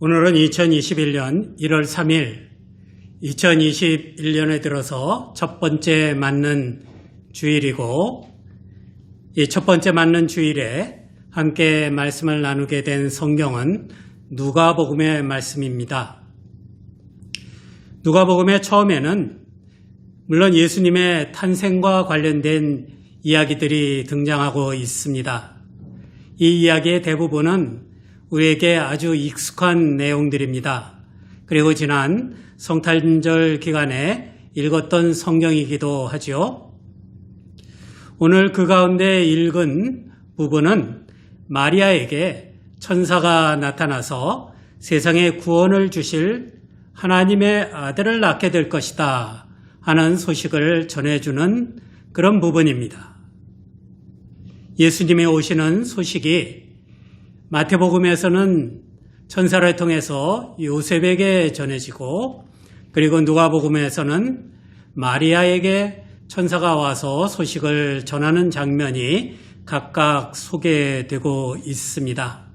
오늘은 2021년 1월 3일, 2021년에 들어서 첫 번째 맞는 주일이고, 이 첫 번째 맞는 주일에 함께 말씀을 나누게 된 성경은 누가복음의 말씀입니다. 누가복음의 처음에는 물론 예수님의 탄생과 관련된 이야기들이 등장하고 있습니다. 이 이야기의 대부분은 우리에게 아주 익숙한 내용들입니다. 그리고 지난 성탄절 기간에 읽었던 성경이기도 하죠. 오늘 그 가운데 읽은 부분은 마리아에게 천사가 나타나서 세상에 구원을 주실 하나님의 아들을 낳게 될 것이다 하는 소식을 전해주는 그런 부분입니다. 예수님이 오시는 소식이 마태복음에서는 천사를 통해서 요셉에게 전해지고, 그리고 누가복음에서는 마리아에게 천사가 와서 소식을 전하는 장면이 각각 소개되고 있습니다.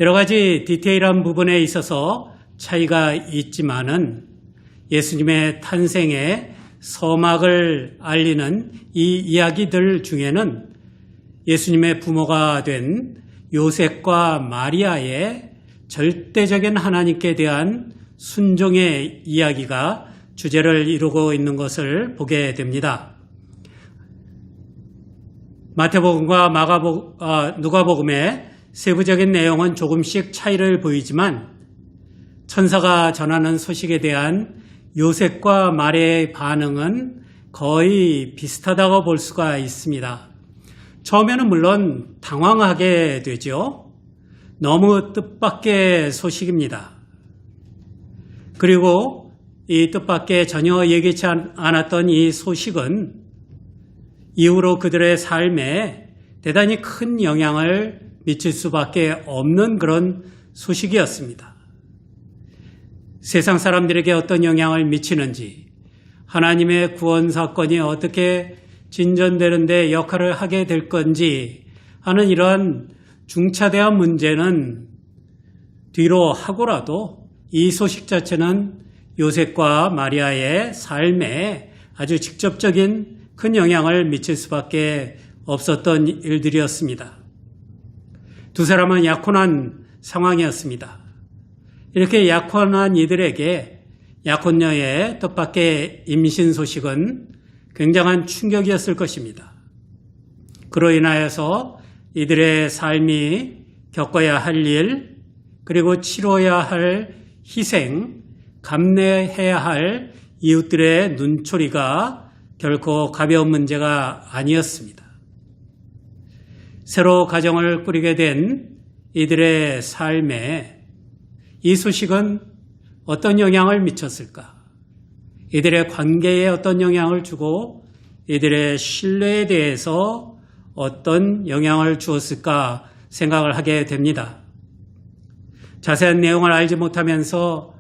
여러 가지 디테일한 부분에 있어서 차이가 있지만은 예수님의 탄생의 서막을 알리는 이 이야기들 중에는 예수님의 부모가 된 요셉과 마리아의 절대적인 하나님께 대한 순종의 이야기가 주제를 이루고 있는 것을 보게 됩니다. 마태복음과 누가복음의 세부적인 내용은 조금씩 차이를 보이지만 천사가 전하는 소식에 대한 요셉과 마리아의 반응은 거의 비슷하다고 볼 수가 있습니다. 처음에는 물론 당황하게 되죠. 너무 뜻밖의 소식입니다. 그리고 이 뜻밖의 전혀 예기치 않았던 이 소식은 이후로 그들의 삶에 대단히 큰 영향을 미칠 수밖에 없는 그런 소식이었습니다. 세상 사람들에게 어떤 영향을 미치는지, 하나님의 구원 사건이 어떻게 진전되는 데 역할을 하게 될 건지 하는 이러한 중차대한 문제는 뒤로 하고라도 이 소식 자체는 요셉과 마리아의 삶에 아주 직접적인 큰 영향을 미칠 수밖에 없었던 일들이었습니다. 두 사람은 약혼한 상황이었습니다. 이렇게 약혼한 이들에게 약혼녀의 뜻밖의 임신 소식은 굉장한 충격이었을 것입니다. 그로 인하여서 이들의 삶이 겪어야 할 일, 그리고 치러야 할 희생, 감내해야 할 이웃들의 눈초리가 결코 가벼운 문제가 아니었습니다. 새로 가정을 꾸리게 된 이들의 삶에 이 소식은 어떤 영향을 미쳤을까? 이들의 관계에 어떤 영향을 주고 이들의 신뢰에 대해서 어떤 영향을 주었을까 생각을 하게 됩니다. 자세한 내용을 알지 못하면서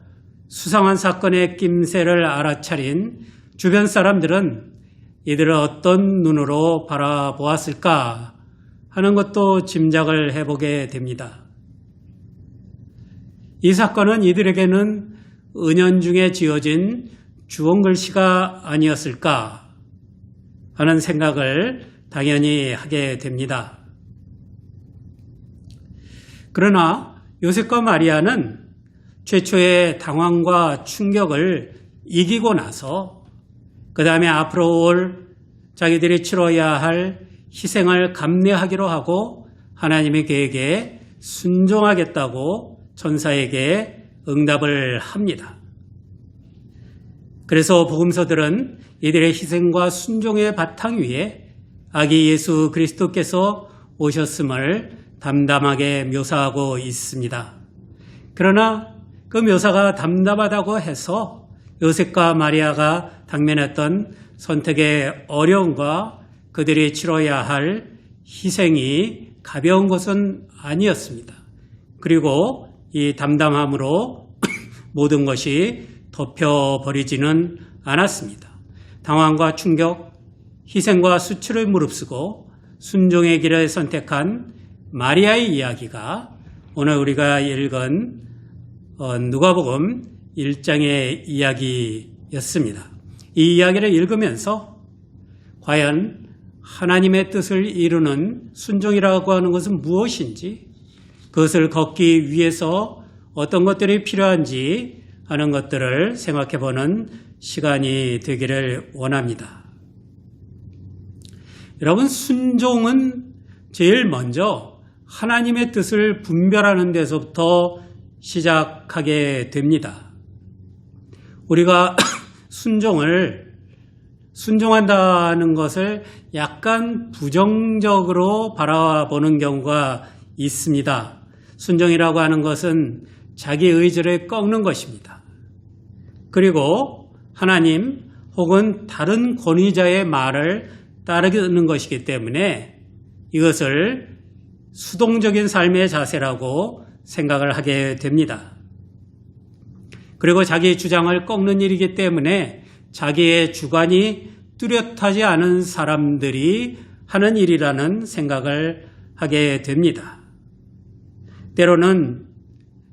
수상한 사건의 낌새를 알아차린 주변 사람들은 이들을 어떤 눈으로 바라보았을까 하는 것도 짐작을 해보게 됩니다. 이 사건은 이들에게는 은연중에 지어진 주홍글씨가 아니었을까 하는 생각을 당연히 하게 됩니다. 그러나 요셉과 마리아는 최초의 당황과 충격을 이기고 나서 그 다음에 앞으로 올 자기들이 치러야 할 희생을 감내하기로 하고 하나님의 계획에 순종하겠다고 천사에게 응답을 합니다. 그래서 복음서들은 이들의 희생과 순종의 바탕 위에 아기 예수 그리스도께서 오셨음을 담담하게 묘사하고 있습니다. 그러나 그 묘사가 담담하다고 해서 요셉과 마리아가 당면했던 선택의 어려움과 그들이 치러야 할 희생이 가벼운 것은 아니었습니다. 그리고 이 담담함으로 모든 것이 덮여버리지는 않았습니다. 당황과 충격, 희생과 수치를 무릅쓰고 순종의 길을 선택한 마리아의 이야기가 오늘 우리가 읽은 누가복음 1장의 이야기였습니다. 이 이야기를 읽으면서 과연 하나님의 뜻을 이루는 순종이라고 하는 것은 무엇인지, 그것을 걷기 위해서 어떤 것들이 필요한지 하는 것들을 생각해 보는 시간이 되기를 원합니다. 여러분, 순종은 제일 먼저 하나님의 뜻을 분별하는 데서부터 시작하게 됩니다. 우리가 순종한다는 것을 약간 부정적으로 바라보는 경우가 있습니다. 순종이라고 하는 것은 자기 의지를 꺾는 것입니다. 그리고 하나님 혹은 다른 권위자의 말을 따르는 것이기 때문에 이것을 수동적인 삶의 자세라고 생각을 하게 됩니다. 그리고 자기 주장을 꺾는 일이기 때문에 자기의 주관이 뚜렷하지 않은 사람들이 하는 일이라는 생각을 하게 됩니다. 때로는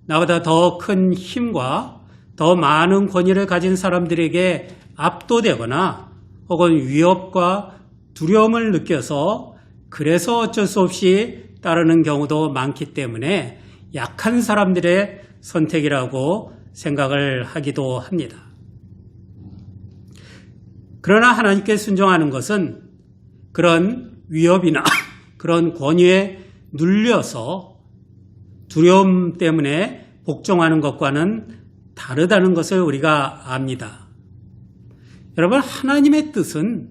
나보다 더 큰 힘과 더 많은 권위를 가진 사람들에게 압도되거나 혹은 위협과 두려움을 느껴서 그래서 어쩔 수 없이 따르는 경우도 많기 때문에 약한 사람들의 선택이라고 생각을 하기도 합니다. 그러나 하나님께 순종하는 것은 그런 위협이나 그런 권위에 눌려서 두려움 때문에 복종하는 것과는 다르다는 것을 우리가 압니다. 여러분, 하나님의 뜻은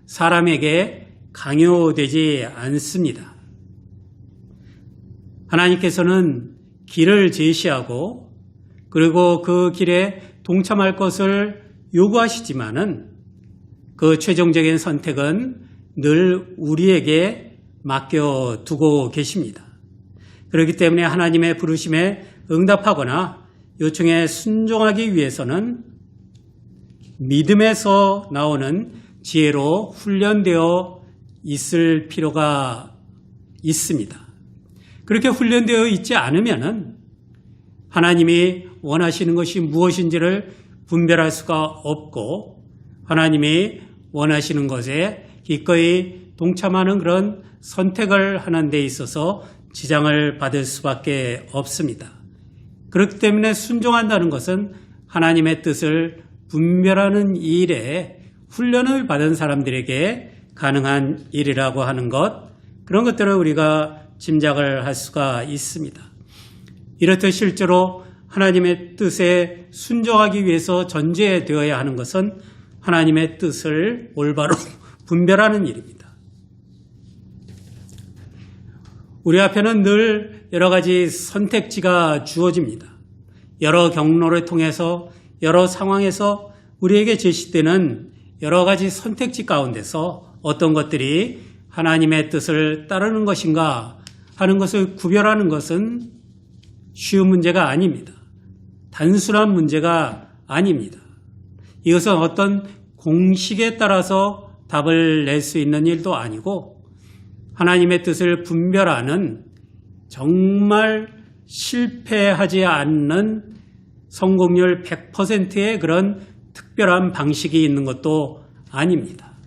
사람에게 강요되지 않습니다. 하나님께서는 길을 제시하고 그리고 그 길에 동참할 것을 요구하시지만은 그 최종적인 선택은 늘 우리에게 맡겨두고 계십니다. 그렇기 때문에 하나님의 부르심에 응답하거나 요청에 순종하기 위해서는 믿음에서 나오는 지혜로 훈련되어 있을 필요가 있습니다. 그렇게 훈련되어 있지 않으면은 하나님이 원하시는 것이 무엇인지를 분별할 수가 없고 하나님이 원하시는 것에 기꺼이 동참하는 그런 선택을 하는 데 있어서 지장을 받을 수밖에 없습니다. 그렇기 때문에 순종한다는 것은 하나님의 뜻을 분별하는 일에 훈련을 받은 사람들에게 가능한 일이라고 하는 것, 그런 것들을 우리가 짐작을 할 수가 있습니다. 이렇듯 실제로 하나님의 뜻에 순종하기 위해서 전제되어야 하는 것은 하나님의 뜻을 올바로 분별하는 일입니다. 우리 앞에는 늘 여러 가지 선택지가 주어집니다. 여러 경로를 통해서 여러 상황에서 우리에게 제시되는 여러 가지 선택지 가운데서 어떤 것들이 하나님의 뜻을 따르는 것인가 하는 것을 구별하는 것은 쉬운 문제가 아닙니다. 단순한 문제가 아닙니다. 이것은 어떤 공식에 따라서 답을 낼 수 있는 일도 아니고 하나님의 뜻을 분별하는 정말 실패하지 않는 성공률 100%의 그런 특별한 방식이 있는 것도 아닙니다.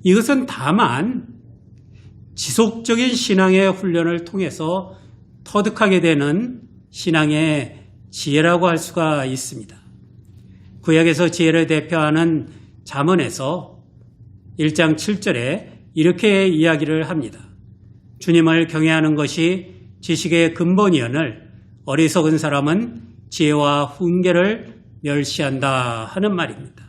이것은 다만 지속적인 신앙의 훈련을 통해서 터득하게 되는 신앙의 지혜라고 할 수가 있습니다. 구약에서 지혜를 대표하는 잠언에서 1장 7절에 이렇게 이야기를 합니다. 주님을 경외하는 것이 지식의 근본이오늘 어리석은 사람은 지혜와 훈계를 멸시한다 하는 말입니다.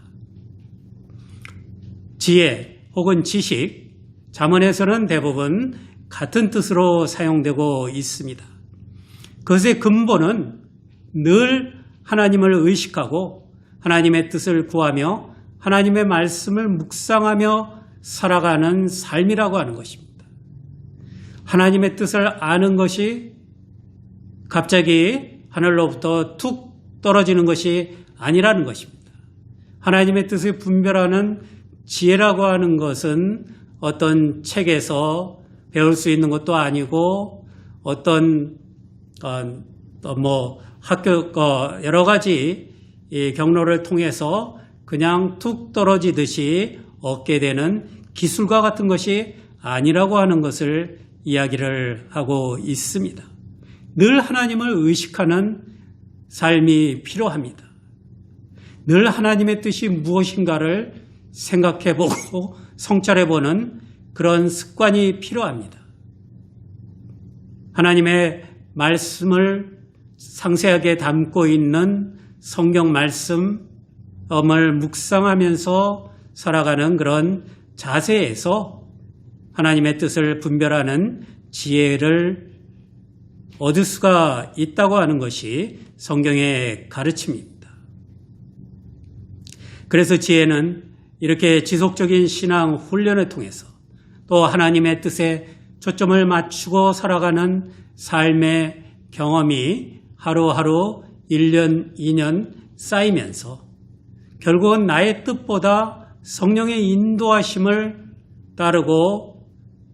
지혜 혹은 지식, 잠언에서는 대부분 같은 뜻으로 사용되고 있습니다. 그것의 근본은 늘 하나님을 의식하고 하나님의 뜻을 구하며 하나님의 말씀을 묵상하며 살아가는 삶이라고 하는 것입니다. 하나님의 뜻을 아는 것이 갑자기 하늘로부터 툭 떨어지는 것이 아니라는 것입니다. 하나님의 뜻을 분별하는 지혜라고 하는 것은 어떤 책에서 배울 수 있는 것도 아니고 어떤 학교 여러 가지 이 경로를 통해서 그냥 툭 떨어지듯이 얻게 되는 기술과 같은 것이 아니라고 하는 것을 이야기를 하고 있습니다. 늘 하나님을 의식하는 삶이 필요합니다. 늘 하나님의 뜻이 무엇인가를 생각해보고 성찰해보는 그런 습관이 필요합니다. 하나님의 말씀을 상세하게 담고 있는 성경 말씀을 묵상하면서 살아가는 그런 자세에서 하나님의 뜻을 분별하는 지혜를 얻을 수가 있다고 하는 것이 성경의 가르침입니다. 그래서 지혜는 이렇게 지속적인 신앙 훈련을 통해서 또 하나님의 뜻에 초점을 맞추고 살아가는 삶의 경험이 하루하루 1년, 2년 쌓이면서 결국은 나의 뜻보다 성령의 인도하심을 따르고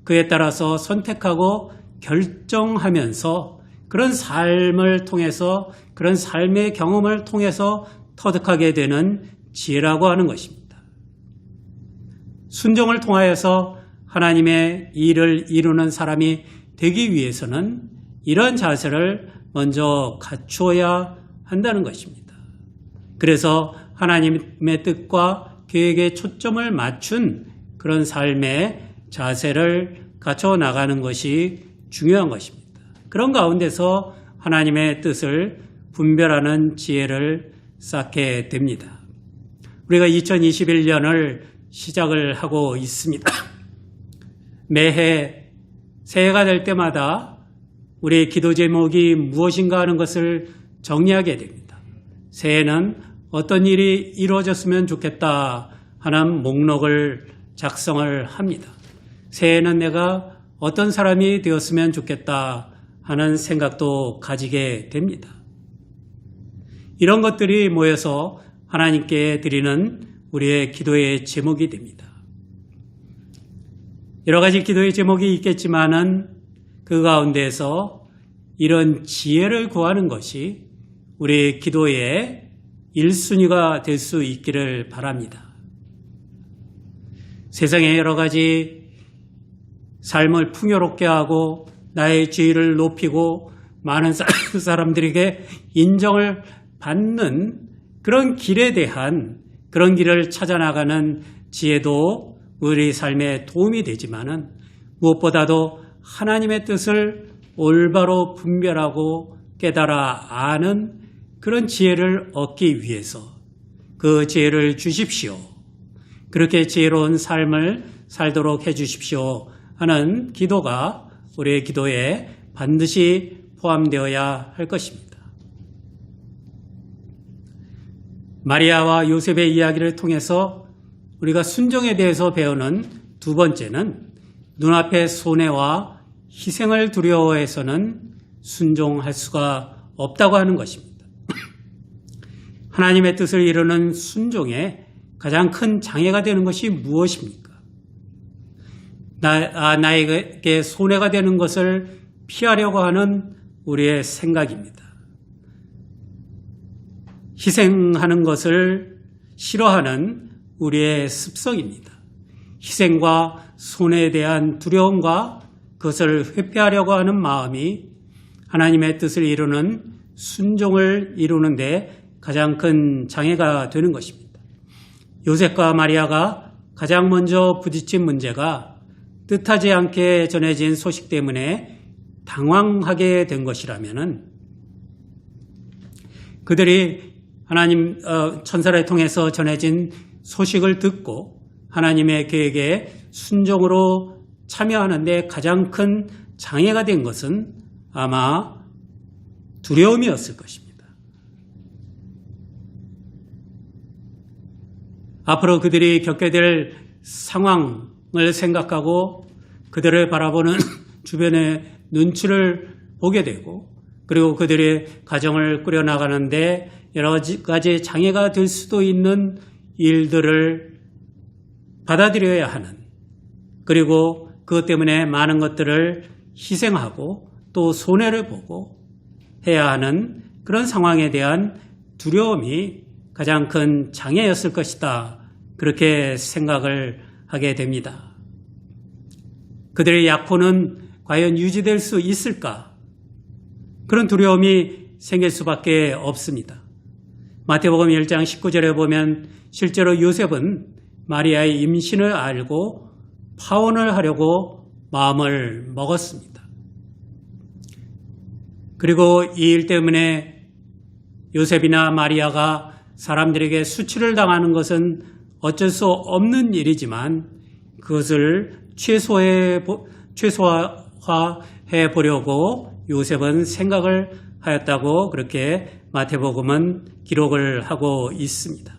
그에 따라서 선택하고 결정하면서 그런 삶을 통해서 그런 삶의 경험을 통해서 터득하게 되는 지혜라고 하는 것입니다. 순종을 통하여서 하나님의 일을 이루는 사람이 되기 위해서는 이런 자세를 먼저 갖추어야 한다는 것입니다. 그래서 하나님의 뜻과 계획에 초점을 맞춘 그런 삶의 자세를 갖춰 나가는 것이 중요한 것입니다. 그런 가운데서 하나님의 뜻을 분별하는 지혜를 쌓게 됩니다. 우리가 2021년을 시작을 하고 있습니다. 매해 새해가 될 때마다 우리의 기도 제목이 무엇인가 하는 것을 정리하게 됩니다. 새해는 어떤 일이 이루어졌으면 좋겠다 하는 목록을 작성을 합니다. 새해는 내가 어떤 사람이 되었으면 좋겠다 하는 생각도 가지게 됩니다. 이런 것들이 모여서 하나님께 드리는 우리의 기도의 제목이 됩니다. 여러 가지 기도의 제목이 있겠지만은 그 가운데서 이런 지혜를 구하는 것이 우리의 기도의 1순위가 될 수 있기를 바랍니다. 세상에 여러 가지 삶을 풍요롭게 하고 나의 지위를 높이고 많은 사람들에게 인정을 받는 그런 길에 대한 그런 길을 찾아나가는 지혜도 우리 삶에 도움이 되지만은 무엇보다도 하나님의 뜻을 올바로 분별하고 깨달아 아는 그런 지혜를 얻기 위해서 그 지혜를 주십시오. 그렇게 지혜로운 삶을 살도록 해 주십시오 하는 기도가 우리의 기도에 반드시 포함되어야 할 것입니다. 마리아와 요셉의 이야기를 통해서 우리가 순종에 대해서 배우는 두 번째는 눈앞의 손해와 희생을 두려워해서는 순종할 수가 없다고 하는 것입니다. 하나님의 뜻을 이루는 순종에 가장 큰 장애가 되는 것이 무엇입니까? 나에게 손해가 되는 것을 피하려고 하는 우리의 생각입니다. 희생하는 것을 싫어하는 우리의 습성입니다. 희생과 손해에 대한 두려움과 그것을 회피하려고 하는 마음이 하나님의 뜻을 이루는 순종을 이루는 데 가장 큰 장애가 되는 것입니다. 요셉과 마리아가 가장 먼저 부딪힌 문제가 뜻하지 않게 전해진 소식 때문에 당황하게 된 것이라면은 그들이 하나님 천사를 통해서 전해진 소식을 듣고 하나님의 계획에 순종으로 참여하는 데 가장 큰 장애가 된 것은 아마 두려움이었을 것입니다. 앞으로 그들이 겪게 될 상황을 생각하고 그들을 바라보는 주변의 눈치를 보게 되고 그리고 그들의 가정을 꾸려나가는데 여러 가지 장애가 될 수도 있는 일들을 받아들여야 하는 그리고 그것 때문에 많은 것들을 희생하고 또 손해를 보고 해야 하는 그런 상황에 대한 두려움이 가장 큰 장애였을 것이다. 그렇게 생각을 하게 됩니다. 그들의 약혼은 과연 유지될 수 있을까? 그런 두려움이 생길 수밖에 없습니다. 마태복음 1장 19절에 보면 실제로 요셉은 마리아의 임신을 알고 파혼을 하려고 마음을 먹었습니다. 그리고 이 일 때문에 요셉이나 마리아가 사람들에게 수치를 당하는 것은 어쩔 수 없는 일이지만 그것을 최소화해 보려고 요셉은 생각을 하였다고 그렇게 마태복음은 기록을 하고 있습니다.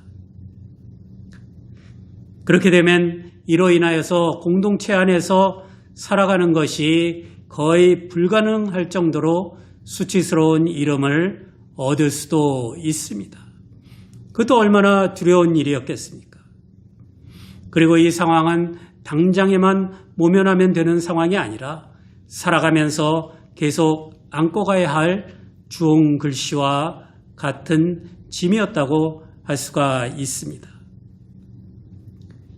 그렇게 되면 이로 인하여서 공동체 안에서 살아가는 것이 거의 불가능할 정도로 수치스러운 이름을 얻을 수도 있습니다. 그것도 얼마나 두려운 일이었겠습니까? 그리고 이 상황은 당장에만 모면하면 되는 상황이 아니라 살아가면서 계속 안고 가야 할 주홍 글씨와 같은 짐이었다고 할 수가 있습니다.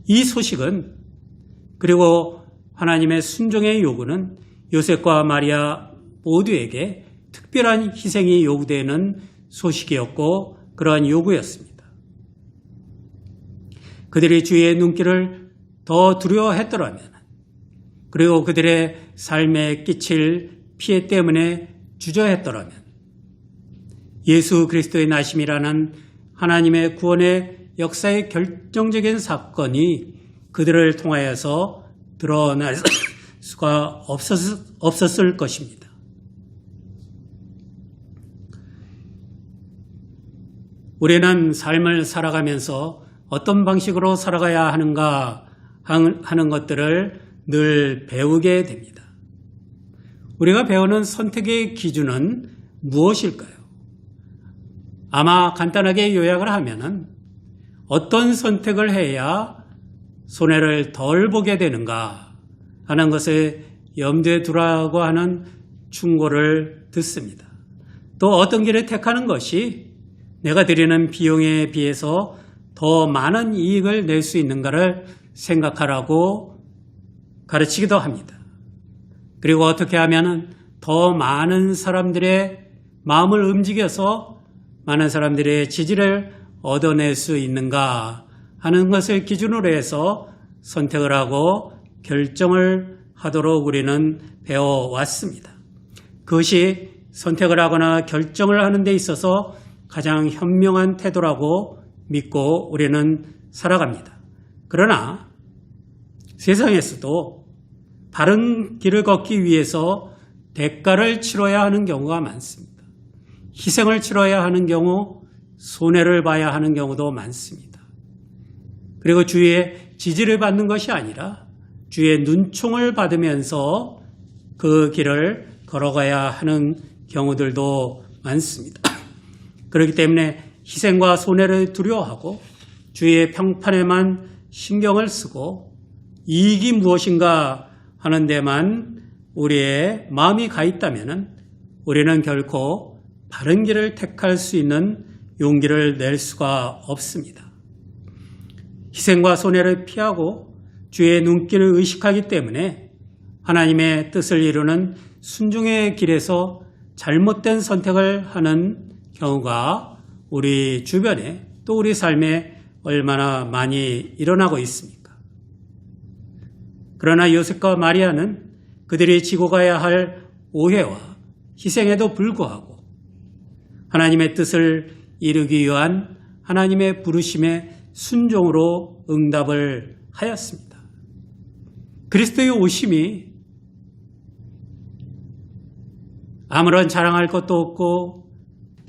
이 소식은 그리고 하나님의 순종의 요구는 요셉과 마리아 모두에게 특별한 희생이 요구되는 소식이었고 그러한 요구였습니다. 그들이 주의 눈길을 더 두려워했더라면 그리고 그들의 삶에 끼칠 피해 때문에 주저했더라면 예수 그리스도의 나심이라는 하나님의 구원의 역사의 결정적인 사건이 그들을 통하여서 드러날 수가 없었을 것입니다. 우리는 삶을 살아가면서 어떤 방식으로 살아가야 하는가 하는 것들을 늘 배우게 됩니다. 우리가 배우는 선택의 기준은 무엇일까요? 아마 간단하게 요약을 하면은 어떤 선택을 해야 손해를 덜 보게 되는가 하는 것을 염두에 두라고 하는 충고를 듣습니다. 또 어떤 길을 택하는 것이 내가 드리는 비용에 비해서 더 많은 이익을 낼 수 있는가를 생각하라고 가르치기도 합니다. 그리고 어떻게 하면 더 많은 사람들의 마음을 움직여서 많은 사람들의 지지를 얻어낼 수 있는가 하는 것을 기준으로 해서 선택을 하고 결정을 하도록 우리는 배워왔습니다. 그것이 선택을 하거나 결정을 하는 데 있어서 가장 현명한 태도라고 믿고 우리는 살아갑니다. 그러나 세상에서도 바른 길을 걷기 위해서 대가를 치러야 하는 경우가 많습니다. 희생을 치러야 하는 경우, 손해를 봐야 하는 경우도 많습니다. 그리고 주의 지지를 받는 것이 아니라 주의 눈총을 받으면서 그 길을 걸어가야 하는 경우들도 많습니다. 그렇기 때문에 희생과 손해를 두려워하고 주의 평판에만 신경을 쓰고 이익이 무엇인가 하는 데만 우리의 마음이 가 있다면 우리는 결코 바른 길을 택할 수 있는 용기를 낼 수가 없습니다. 희생과 손해를 피하고 주의 눈길을 의식하기 때문에 하나님의 뜻을 이루는 순종의 길에서 잘못된 선택을 하는 경우가 우리 주변에 또 우리 삶에 얼마나 많이 일어나고 있습니까? 그러나 요셉과 마리아는 그들이 지고 가야 할 오해와 희생에도 불구하고 하나님의 뜻을 이루기 위한 하나님의 부르심에 순종으로 응답을 하였습니다. 그리스도의 오심이 아무런 자랑할 것도 없고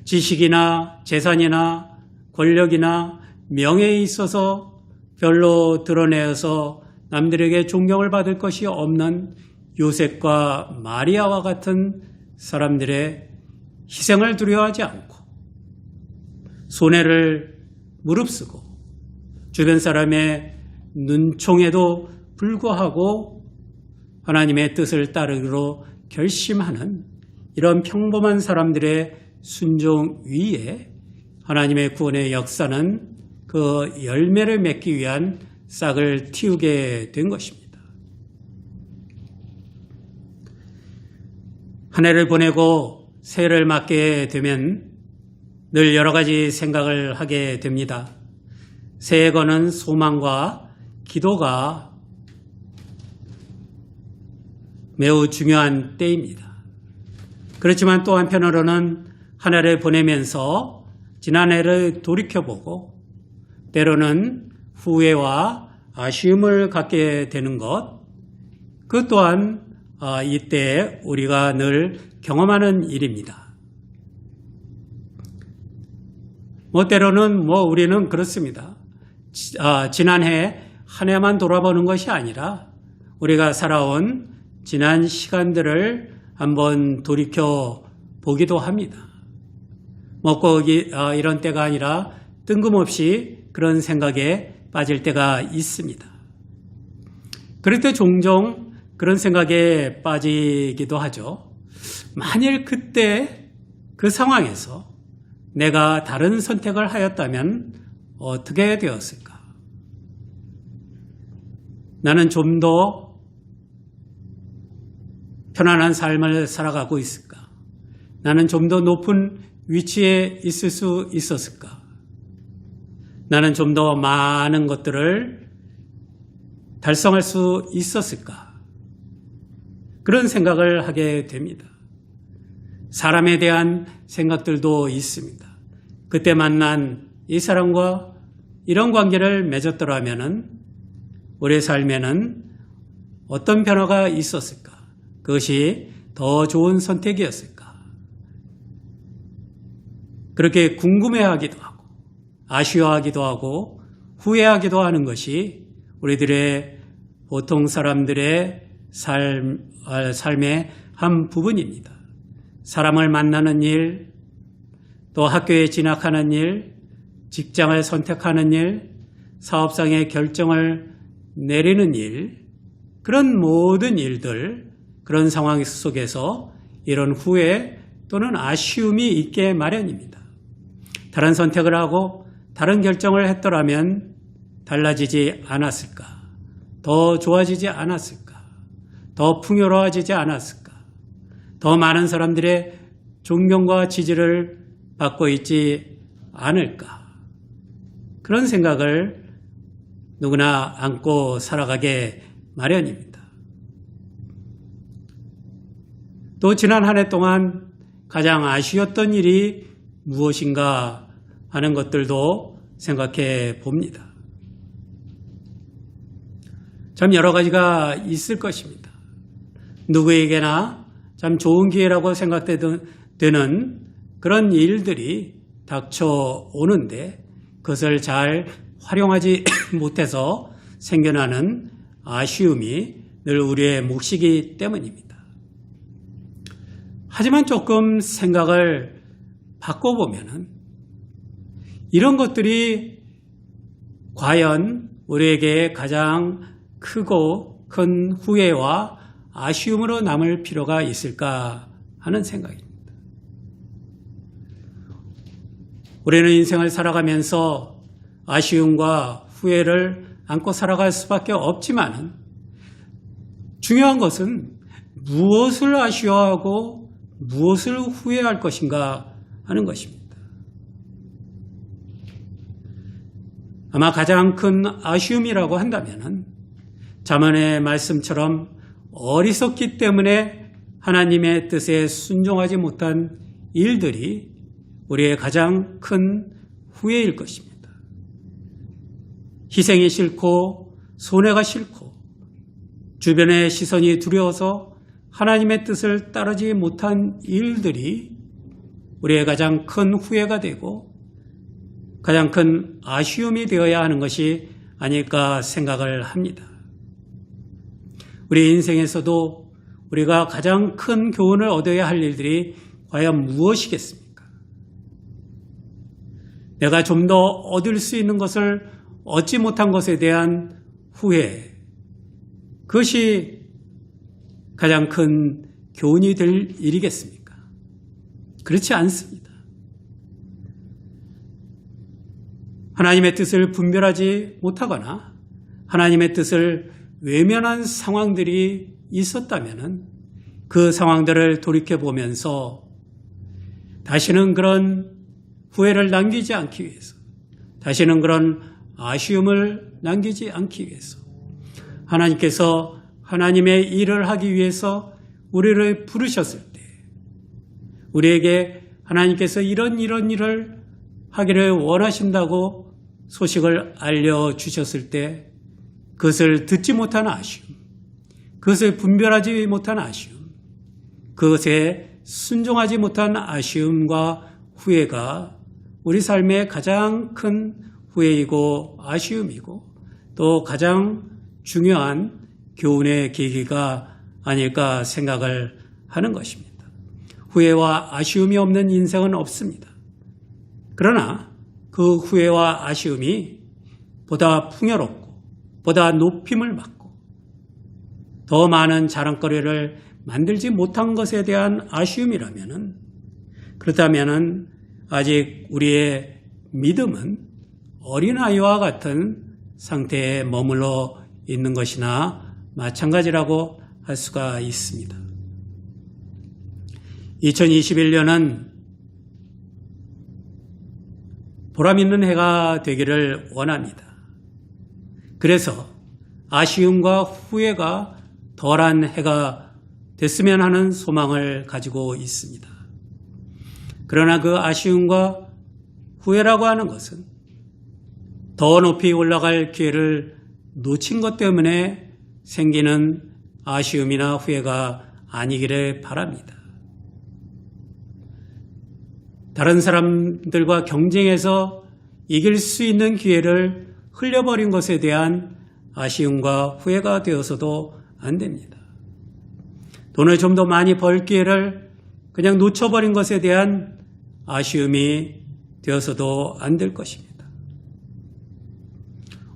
지식이나 재산이나 권력이나 명예에 있어서 별로 드러내어서 남들에게 존경을 받을 것이 없는 요셉과 마리아와 같은 사람들의 희생을 두려워하지 않고 손해를 무릅쓰고 주변 사람의 눈총에도 불구하고 하나님의 뜻을 따르기로 결심하는 이런 평범한 사람들의 순종 위에 하나님의 구원의 역사는 그 열매를 맺기 위한 싹을 틔우게 된 것입니다. 한 해를 보내고 새해를 맞게 되면 늘 여러 가지 생각을 하게 됩니다. 새해 거는 소망과 기도가 매우 중요한 때입니다. 그렇지만 또 한편으로는 한 해를 보내면서 지난 해를 돌이켜보고 때로는 후회와 아쉬움을 갖게 되는 것, 그 또한 이때 우리가 늘 경험하는 일입니다. 때로는 우리는 그렇습니다. 지난해 한 해만 돌아보는 것이 아니라 우리가 살아온 지난 시간들을 한번 돌이켜 보기도 합니다. 꼭 이런 때가 아니라 뜬금없이 그런 생각에 빠질 때가 있습니다. 그럴 때 종종 그런 생각에 빠지기도 하죠. 만일 그때 그 상황에서 내가 다른 선택을 하였다면 어떻게 되었을까? 나는 좀 더 편안한 삶을 살아가고 있을까? 나는 좀 더 높은 위치에 있을 수 있었을까? 나는 좀 더 많은 것들을 달성할 수 있었을까? 그런 생각을 하게 됩니다. 사람에 대한 생각들도 있습니다. 그때 만난 이 사람과 이런 관계를 맺었더라면 우리의 삶에는 어떤 변화가 있었을까? 그것이 더 좋은 선택이었을까? 그렇게 궁금해하기도 하고 아쉬워하기도 하고 후회하기도 하는 것이 우리들의 보통 사람들의 삶의 한 부분입니다. 사람을 만나는 일, 또 학교에 진학하는 일, 직장을 선택하는 일, 사업상의 결정을 내리는 일, 그런 모든 일들, 그런 상황 속에서 이런 후회 또는 아쉬움이 있게 마련입니다. 다른 선택을 하고 다른 결정을 했더라면 달라지지 않았을까? 더 좋아지지 않았을까? 더 풍요로워지지 않았을까? 더 많은 사람들의 존경과 지지를 받고 있지 않을까? 그런 생각을 누구나 안고 살아가게 마련입니다. 또 지난 한 해 동안 가장 아쉬웠던 일이 무엇인가 하는 것들도 생각해 봅니다. 참 여러 가지가 있을 것입니다. 누구에게나 참 좋은 기회라고 생각되는 그런 일들이 닥쳐오는데 그것을 잘 활용하지 못해서 생겨나는 아쉬움이 늘 우리의 몫이기 때문입니다. 하지만 조금 생각을 바꿔보면은 이런 것들이 과연 우리에게 가장 크고 큰 후회와 아쉬움으로 남을 필요가 있을까 하는 생각입니다. 우리는 인생을 살아가면서 아쉬움과 후회를 안고 살아갈 수밖에 없지만 중요한 것은 무엇을 아쉬워하고 무엇을 후회할 것인가 하는 것입니다. 아마 가장 큰 아쉬움이라고 한다면 잠언의 말씀처럼 어리석기 때문에 하나님의 뜻에 순종하지 못한 일들이 우리의 가장 큰 후회일 것입니다. 희생이 싫고 손해가 싫고 주변의 시선이 두려워서 하나님의 뜻을 따르지 못한 일들이 우리의 가장 큰 후회가 되고 가장 큰 아쉬움이 되어야 하는 것이 아닐까 생각을 합니다. 우리 인생에서도 우리가 가장 큰 교훈을 얻어야 할 일들이 과연 무엇이겠습니까? 내가 좀 더 얻을 수 있는 것을 얻지 못한 것에 대한 후회, 그것이 가장 큰 교훈이 될 일이겠습니까? 그렇지 않습니다. 하나님의 뜻을 분별하지 못하거나 하나님의 뜻을 외면한 상황들이 있었다면 그 상황들을 돌이켜보면서 다시는 그런 후회를 남기지 않기 위해서, 다시는 그런 아쉬움을 남기지 않기 위해서 하나님께서 하나님의 일을 하기 위해서 우리를 부르셨을 때, 우리에게 하나님께서 이런 일을 하기를 원하신다고 소식을 알려주셨을 때 그것을 듣지 못한 아쉬움, 그것을 분별하지 못한 아쉬움, 그것에 순종하지 못한 아쉬움과 후회가 우리 삶의 가장 큰 후회이고 아쉬움이고 또 가장 중요한 교훈의 계기가 아닐까 생각을 하는 것입니다. 후회와 아쉬움이 없는 인생은 없습니다. 그러나 그 후회와 아쉬움이 보다 풍요롭고 보다 높임을 받고 더 많은 자랑거리를 만들지 못한 것에 대한 아쉬움이라면, 그렇다면 아직 우리의 믿음은 어린아이와 같은 상태에 머물러 있는 것이나 마찬가지라고 할 수가 있습니다. 2021년은 보람 있는 해가 되기를 원합니다. 그래서 아쉬움과 후회가 덜한 해가 됐으면 하는 소망을 가지고 있습니다. 그러나 그 아쉬움과 후회라고 하는 것은 더 높이 올라갈 기회를 놓친 것 때문에 생기는 아쉬움이나 후회가 아니기를 바랍니다. 다른 사람들과 경쟁해서 이길 수 있는 기회를 흘려버린 것에 대한 아쉬움과 후회가 되어서도 안 됩니다. 돈을 좀 더 많이 벌 기회를 그냥 놓쳐버린 것에 대한 아쉬움이 되어서도 안 될 것입니다.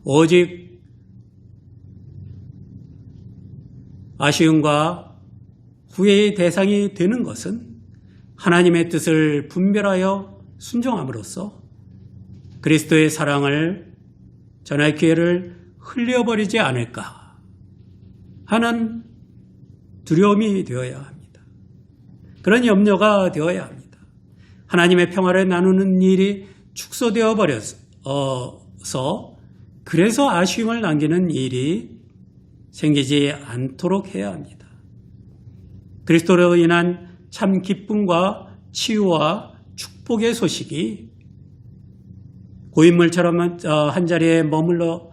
오직 아쉬움과 후회의 대상이 되는 것은 하나님의 뜻을 분별하여 순종함으로써 그리스도의 사랑을 전할 기회를 흘려버리지 않을까 하는 두려움이 되어야 합니다. 그런 염려가 되어야 합니다. 하나님의 평화를 나누는 일이 축소되어 버려서 그래서 아쉬움을 남기는 일이 생기지 않도록 해야 합니다. 그리스도로 인한 참 기쁨과 치유와 축복의 소식이 고인물처럼 한자리에 머물러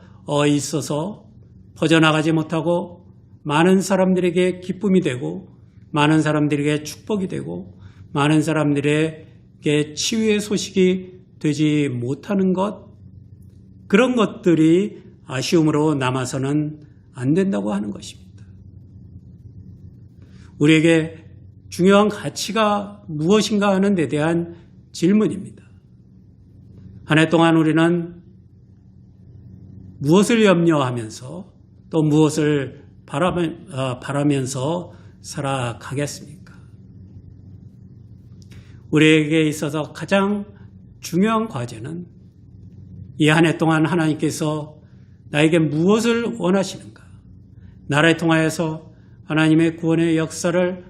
있어서 퍼져나가지 못하고 많은 사람들에게 기쁨이 되고 많은 사람들에게 축복이 되고 많은 사람들에게 치유의 소식이 되지 못하는 것, 그런 것들이 아쉬움으로 남아서는 안 된다고 하는 것입니다. 우리에게 중요한 가치가 무엇인가 하는 데 대한 질문입니다. 한 해 동안 우리는 무엇을 염려하면서 또 무엇을 바라면서 살아가겠습니까? 우리에게 있어서 가장 중요한 과제는 이 한 해 동안 하나님께서 나에게 무엇을 원하시는가? 나를 통하여서 하나님의 구원의 역사를,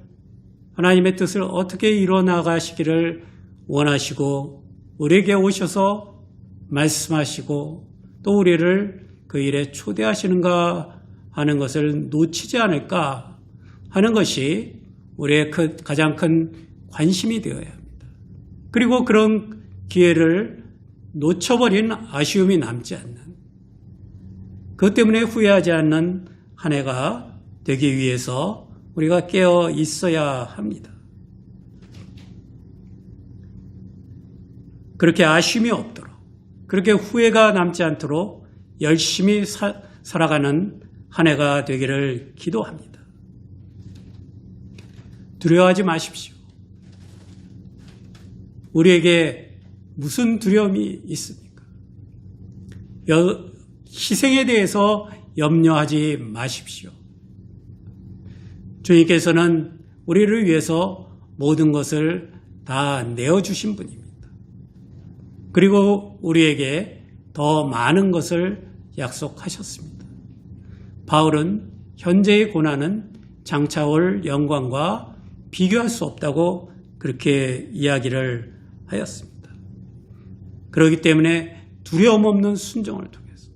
하나님의 뜻을 어떻게 이뤄나가시기를 원하시고 우리에게 오셔서 말씀하시고 또 우리를 그 일에 초대하시는가 하는 것을 놓치지 않을까 하는 것이 우리의 가장 큰 관심이 되어야 합니다. 그리고 그런 기회를 놓쳐버린 아쉬움이 남지 않는, 그것 때문에 후회하지 않는 한 해가 되기 위해서 우리가 깨어 있어야 합니다. 그렇게 아쉬움이 없도록, 그렇게 후회가 남지 않도록 열심히 살아가는 한 해가 되기를 기도합니다. 두려워하지 마십시오. 우리에게 무슨 두려움이 있습니까? 희생에 대해서 염려하지 마십시오. 주님께서는 우리를 위해서 모든 것을 다 내어주신 분입니다. 그리고 우리에게 더 많은 것을 약속하셨습니다. 바울은 현재의 고난은 장차 올 영광과 비교할 수 없다고 그렇게 이야기를 하였습니다. 그렇기 때문에 두려움 없는 순종을 통해서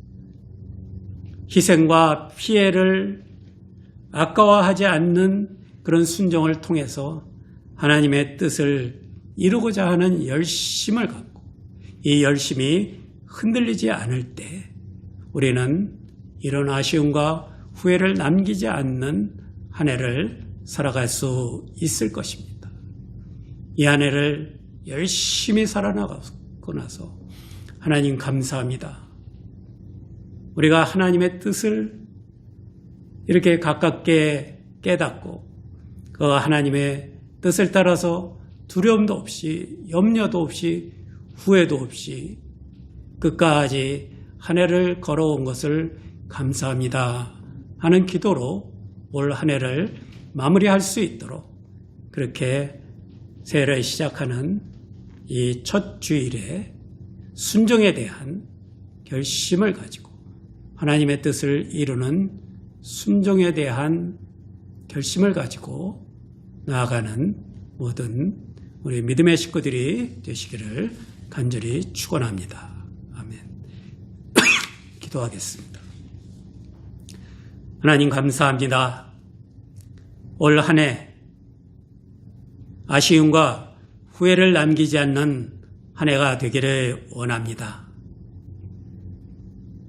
희생과 피해를 아까워하지 않는 그런 순종을 통해서 하나님의 뜻을 이루고자 하는 열심을 갖고 이 열심이 흔들리지 않을 때 우리는 이런 아쉬움과 후회를 남기지 않는 한 해를 살아갈 수 있을 것입니다. 이 한 해를 열심히 살아나가고 나서 하나님 감사합니다. 우리가 하나님의 뜻을 이렇게 가깝게 깨닫고 그 하나님의 뜻을 따라서 두려움도 없이 염려도 없이 후회도 없이 끝까지 한 해를 걸어온 것을 감사합니다 하는 기도로 올 한 해를 마무리할 수 있도록 그렇게 새해를 시작하는 이 첫 주일에 순종에 대한 결심을 가지고 하나님의 뜻을 이루는 순종에 대한 결심을 가지고 나아가는 모든 우리 믿음의 식구들이 되시기를 간절히 축원합니다. 아멘. 기도하겠습니다. 하나님 감사합니다. 올 한 해 아쉬움과 후회를 남기지 않는 한 해가 되기를 원합니다.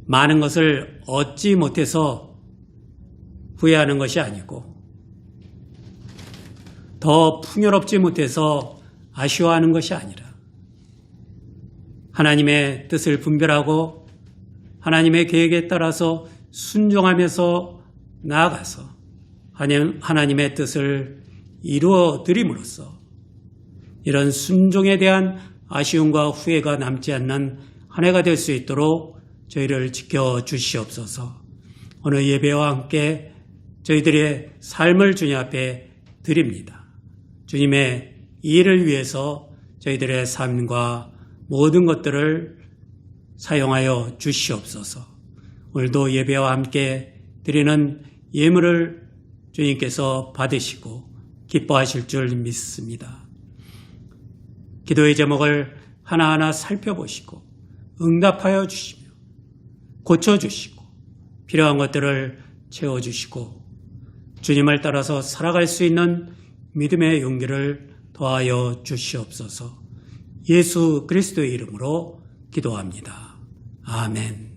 많은 것을 얻지 못해서 후회하는 것이 아니고 더 풍요롭지 못해서 아쉬워하는 것이 아니라 하나님의 뜻을 분별하고 하나님의 계획에 따라서 순종하면서 나아가서 하나님의 뜻을 이루어 드림으로써 이런 순종에 대한 아쉬움과 후회가 남지 않는 한 해가 될 수 있도록 저희를 지켜주시옵소서. 오늘 예배와 함께 저희들의 삶을 주님 앞에 드립니다. 주님의 일을 위해서 저희들의 삶과 모든 것들을 사용하여 주시옵소서. 오늘도 예배와 함께 드리는 예물을 주님께서 받으시고 기뻐하실 줄 믿습니다. 기도의 제목을 하나하나 살펴보시고 응답하여 주시며 고쳐주시고 필요한 것들을 채워주시고 주님을 따라서 살아갈 수 있는 믿음의 용기를 더하여 주시옵소서. 예수 그리스도의 이름으로 기도합니다. 아멘.